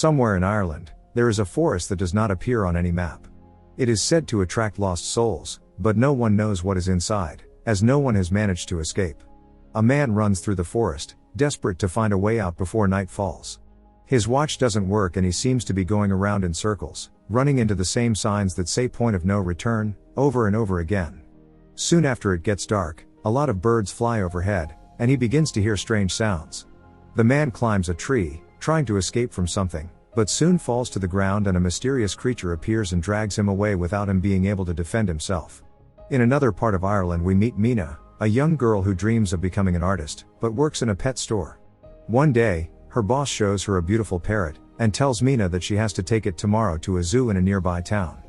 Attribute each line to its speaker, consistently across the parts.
Speaker 1: Somewhere in Ireland, there is a forest that does not appear on any map. It is said to attract lost souls, but no one knows what is inside, as no one has managed to escape. A man runs through the forest, desperate to find a way out before night falls. His watch doesn't work and he seems to be going around in circles, running into the same signs that say point of no return, over and over again. Soon after it gets dark, a lot of birds fly overhead, and he begins to hear strange sounds. The man climbs a tree, trying to escape from something, but soon falls to the ground and a mysterious creature appears and drags him away without him being able to defend himself. In another part of Ireland we meet Mina, a young girl who dreams of becoming an artist, but works in a pet store. One day, her boss shows her a beautiful parrot, and tells Mina that she has to take it tomorrow to a zoo in a nearby town.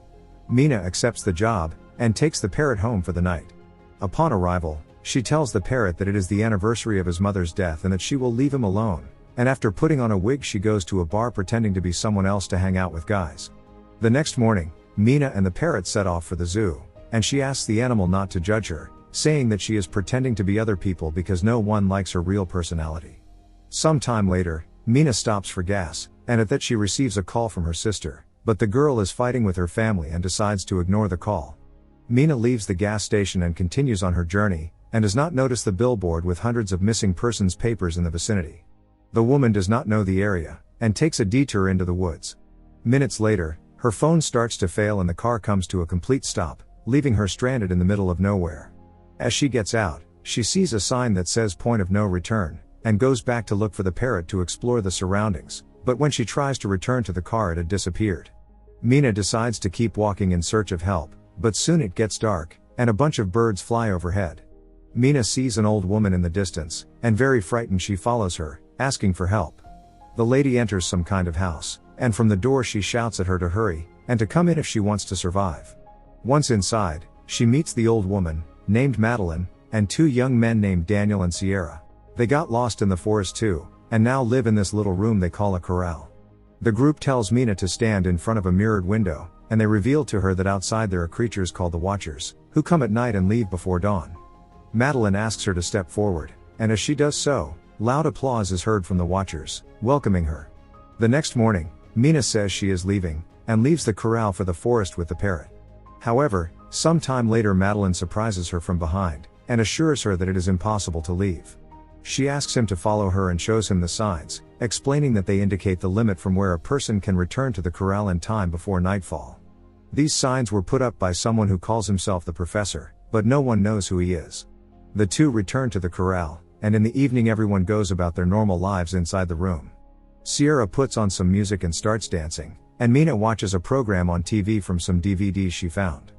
Speaker 1: Mina accepts the job, and takes the parrot home for the night. Upon arrival, she tells the parrot that it is the anniversary of his mother's death and that she will leave him alone, and after putting on a wig she goes to a bar pretending to be someone else to hang out with guys. The next morning, Mina and the parrot set off for the zoo, and she asks the animal not to judge her, saying that she is pretending to be other people because no one likes her real personality. Some time later, Mina stops for gas, and at that she receives a call from her sister, but the girl is fighting with her family and decides to ignore the call. Mina leaves the gas station and continues on her journey, and does not notice the billboard with hundreds of missing persons papers in the vicinity. The woman does not know the area, and takes a detour into the woods. Minutes later, her phone starts to fail and the car comes to a complete stop, leaving her stranded in the middle of nowhere. As she gets out, she sees a sign that says point of no return, and goes back to look for the parrot to explore the surroundings, but when she tries to return to the car it had disappeared. Mina decides to keep walking in search of help, but soon it gets dark, and a bunch of birds fly overhead. Mina sees an old woman in the distance, and very frightened she follows her, asking for help. The lady enters some kind of house, and from the door she shouts at her to hurry, and to come in if she wants to survive. Once inside, she meets the old woman, named Madeline, and two young men named Daniel and Sierra. They got lost in the forest too, and now live in this little room they call a corral. The group tells Mina to stand in front of a mirrored window, and they reveal to her that outside there are creatures called the Watchers, who come at night and leave before dawn. Madeline asks her to step forward, and as she does so, loud applause is heard from the Watchers, welcoming her. The next morning, Mina says she is leaving, and leaves the corral for the forest with the parrot. However, some time later Madeline surprises her from behind, and assures her that it is impossible to leave. She asks him to follow her and shows him the signs, explaining that they indicate the limit from where a person can return to the corral in time before nightfall. These signs were put up by someone who calls himself the Professor, but no one knows who he is. The two return to the corral, and in the evening everyone goes about their normal lives inside the room. Sierra puts on some music and starts dancing, and Mina watches a program on TV from some DVDs she found.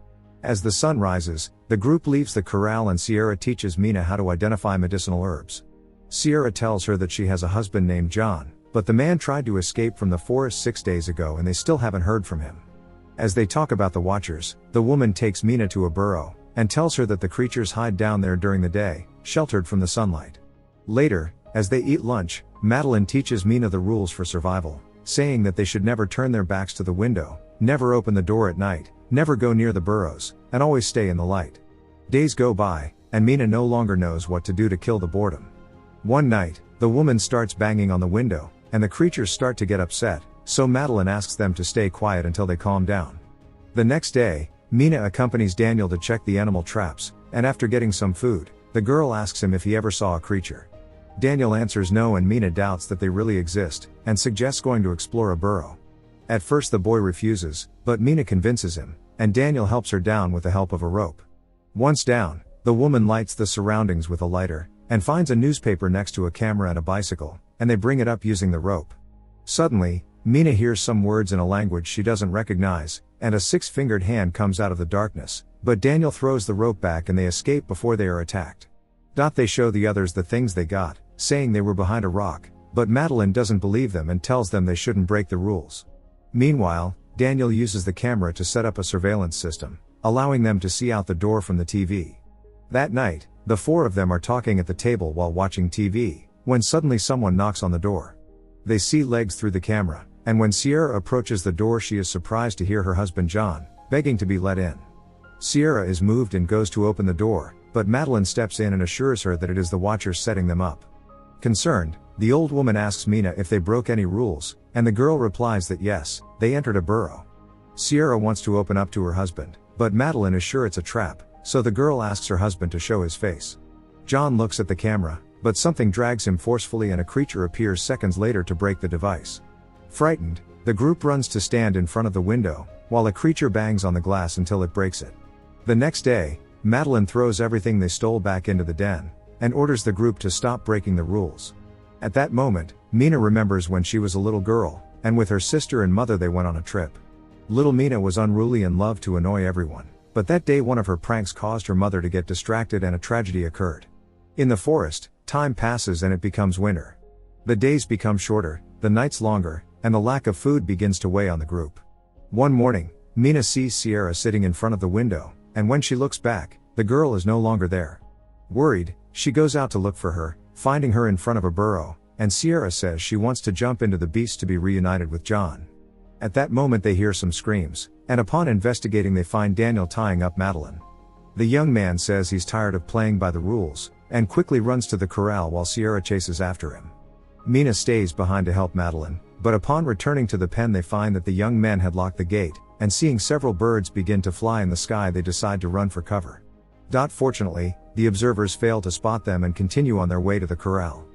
Speaker 1: As the sun rises, the group leaves the corral and Sierra teaches Mina how to identify medicinal herbs. Sierra tells her that she has a husband named John, but the man tried to escape from the forest 6 days ago and they still haven't heard from him. As they talk about the Watchers, the woman takes Mina to a burrow, and tells her that the creatures hide down there during the day, sheltered from the sunlight. Later, as they eat lunch, Madeline teaches Mina the rules for survival, saying that they should never turn their backs to the window, never open the door at night, never go near the burrows, and always stay in the light. Days go by, and Mina no longer knows what to do to kill the boredom. One night, the woman starts banging on the window, and the creatures start to get upset, so Madeline asks them to stay quiet until they calm down. The next day, Mina accompanies Daniel to check the animal traps, and after getting some food, the girl asks him if he ever saw a creature. Daniel answers no and Mina doubts that they really exist, and suggests going to explore a burrow. At first the boy refuses, but Mina convinces him, and Daniel helps her down with the help of a rope. Once down, the woman lights the surroundings with a lighter, and finds a newspaper next to a camera and a bicycle, and they bring it up using the rope. Suddenly, Mina hears some words in a language she doesn't recognize, and a six-fingered hand comes out of the darkness, but Daniel throws the rope back and they escape before they are attacked. They show the others the things they got, saying they were behind a rock, but Madeline doesn't believe them and tells them they shouldn't break the rules. Meanwhile, Daniel uses the camera to set up a surveillance system, allowing them to see out the door from the TV. That night, the four of them are talking at the table while watching TV, when suddenly someone knocks on the door. They see legs through the camera, and when Sierra approaches the door she is surprised to hear her husband John, begging to be let in. Sierra is moved and goes to open the door, but Madeline steps in and assures her that it is the Watchers setting them up. Concerned, the old woman asks Mina if they broke any rules, and the girl replies that yes, they entered a burrow. Sierra wants to open up to her husband, but Madeline is sure it's a trap, so the girl asks her husband to show his face. John looks at the camera, but something drags him forcefully and a creature appears seconds later to break the device. Frightened, the group runs to stand in front of the window, while a creature bangs on the glass until it breaks it. The next day, Madeline throws everything they stole back into the den, and orders the group to stop breaking the rules. At that moment, Mina remembers when she was a little girl, and with her sister and mother they went on a trip. Little Mina was unruly and loved to annoy everyone, but that day one of her pranks caused her mother to get distracted and a tragedy occurred. In the forest, time passes and it becomes winter. The days become shorter, the nights longer, and the lack of food begins to weigh on the group. One morning, Mina sees Sierra sitting in front of the window, and when she looks back, the girl is no longer there. Worried, she goes out to look for her, finding her in front of a burrow, and Sierra says she wants to jump into the beast to be reunited with John. At that moment they hear some screams, and upon investigating they find Daniel tying up Madeline. The young man says he's tired of playing by the rules, and quickly runs to the corral while Sierra chases after him. Mina stays behind to help Madeline, but upon returning to the pen they find that the young men had locked the gate, and seeing several birds begin to fly in the sky they decide to run for cover. Fortunately, the observers fail to spot them and continue on their way to the corral.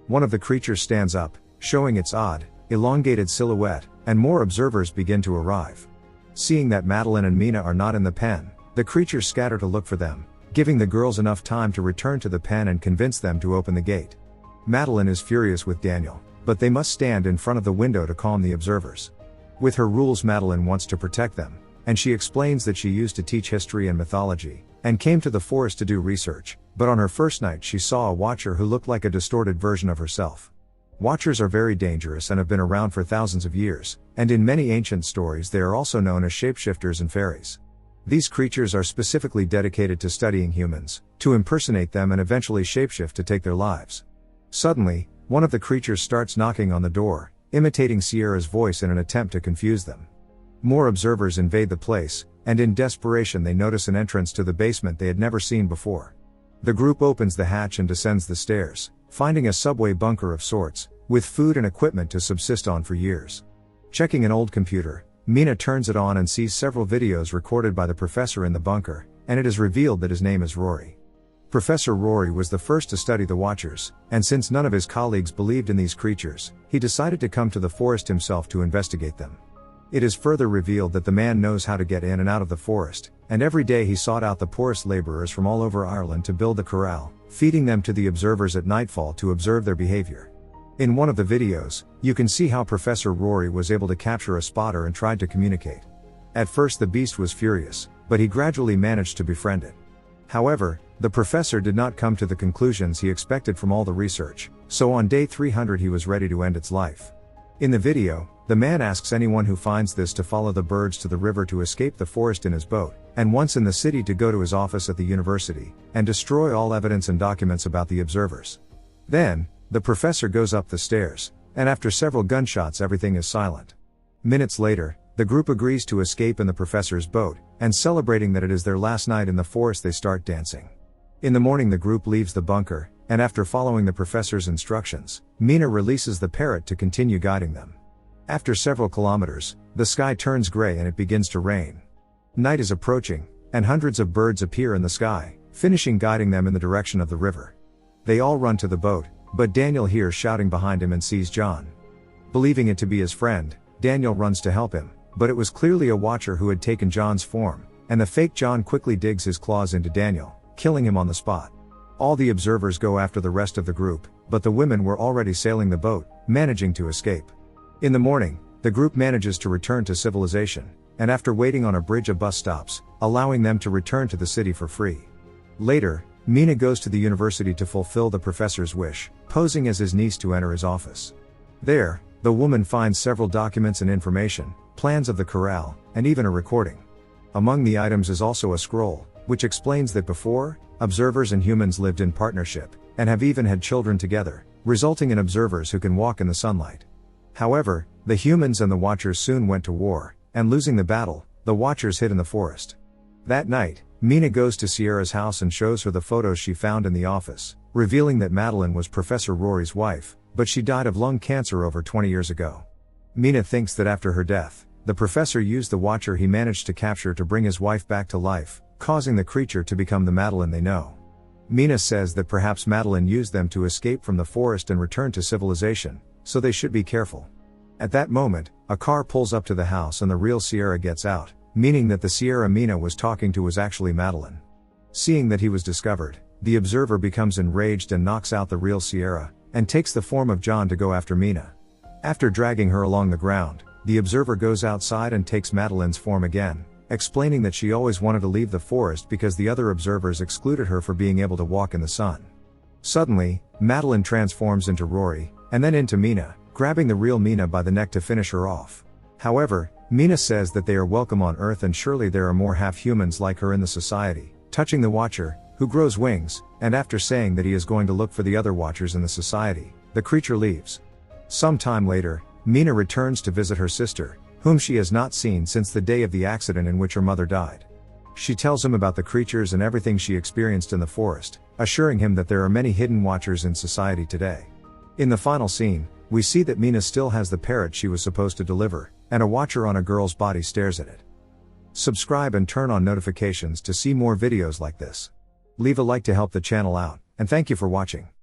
Speaker 1: One of the creatures stands up, showing its odd, elongated silhouette, and more observers begin to arrive. Seeing that Madeline and Mina are not in the pen, the creatures scatter to look for them, giving the girls enough time to return to the pen and convince them to open the gate. Madeline is furious with Daniel, but they must stand in front of the window to calm the observers. With her rules Madeline wants to protect them, and she explains that she used to teach history and mythology, and came to the forest to do research, but on her first night she saw a watcher who looked like a distorted version of herself. Watchers are very dangerous and have been around for thousands of years, and in many ancient stories they are also known as shapeshifters and fairies. These creatures are specifically dedicated to studying humans, to impersonate them and eventually shapeshift to take their lives. Suddenly, one of the creatures starts knocking on the door, imitating Sierra's voice in an attempt to confuse them. More observers invade the place, and in desperation they notice an entrance to the basement they had never seen before. The group opens the hatch and descends the stairs, finding a subway bunker of sorts, with food and equipment to subsist on for years. Checking an old computer, Mina turns it on and sees several videos recorded by the professor in the bunker, and it is revealed that his name is Rory. Professor Rory was the first to study the Watchers, and since none of his colleagues believed in these creatures, he decided to come to the forest himself to investigate them. It is further revealed that the man knows how to get in and out of the forest, and every day he sought out the poorest laborers from all over Ireland to build the corral, feeding them to the observers at nightfall to observe their behavior. In one of the videos, you can see how Professor Rory was able to capture a spotter and tried to communicate. At first the beast was furious, but he gradually managed to befriend it. However, the professor did not come to the conclusions he expected from all the research, so on day 300 he was ready to end its life. In the video, the man asks anyone who finds this to follow the birds to the river to escape the forest in his boat, and once in the city to go to his office at the university, and destroy all evidence and documents about the observers. Then, the professor goes up the stairs, and after several gunshots everything is silent. Minutes later, the group agrees to escape in the professor's boat, and celebrating that it is their last night in the forest they start dancing. In the morning the group leaves the bunker, and after following the professor's instructions, Mina releases the parrot to continue guiding them. After several kilometers, the sky turns gray and it begins to rain. Night is approaching, and hundreds of birds appear in the sky, finishing guiding them in the direction of the river. They all run to the boat, but Daniel hears shouting behind him and sees John. Believing it to be his friend, Daniel runs to help him, but it was clearly a watcher who had taken John's form, and the fake John quickly digs his claws into Daniel, killing him on the spot. All the observers go after the rest of the group, but the women were already sailing the boat, managing to escape. In the morning, the group manages to return to civilization, and after waiting on a bridge a bus stops, allowing them to return to the city for free. Later, Mina goes to the university to fulfill the professor's wish, posing as his niece to enter his office. There, the woman finds several documents and information, plans of the corral, and even a recording. Among the items is also a scroll, which explains that before, observers and humans lived in partnership, and have even had children together, resulting in observers who can walk in the sunlight. However, the humans and the Watchers soon went to war, and losing the battle, the Watchers hid in the forest. That night, Mina goes to Sierra's house and shows her the photos she found in the office, revealing that Madeline was Professor Rory's wife, but she died of lung cancer over 20 years ago. Mina thinks that after her death, the professor used the watcher he managed to capture to bring his wife back to life, causing the creature to become the Madeline they know. Mina says that perhaps Madeline used them to escape from the forest and return to civilization, so they should be careful. At that moment, a car pulls up to the house and the real Sierra gets out, meaning that the Sierra Mina was talking to was actually Madeline. Seeing that he was discovered, the observer becomes enraged and knocks out the real Sierra, and takes the form of John to go after Mina. After dragging her along the ground, the observer goes outside and takes Madeline's form again, explaining that she always wanted to leave the forest because the other observers excluded her for being able to walk in the sun. Suddenly, Madeline transforms into Rory, and then into Mina, grabbing the real Mina by the neck to finish her off. However, Mina says that they are welcome on Earth and surely there are more half-humans like her in the society, touching the Watcher, who grows wings, and after saying that he is going to look for the other Watchers in the society, the creature leaves. Some time later, Mina returns to visit her sister, whom she has not seen since the day of the accident in which her mother died. She tells him about the creatures and everything she experienced in the forest, assuring him that there are many hidden Watchers in society today. In the final scene, we see that Mina still has the parrot she was supposed to deliver, and a Watcher on a girl's body stares at it. Subscribe and turn on notifications to see more videos like this. Leave a like to help the channel out, and thank you for watching.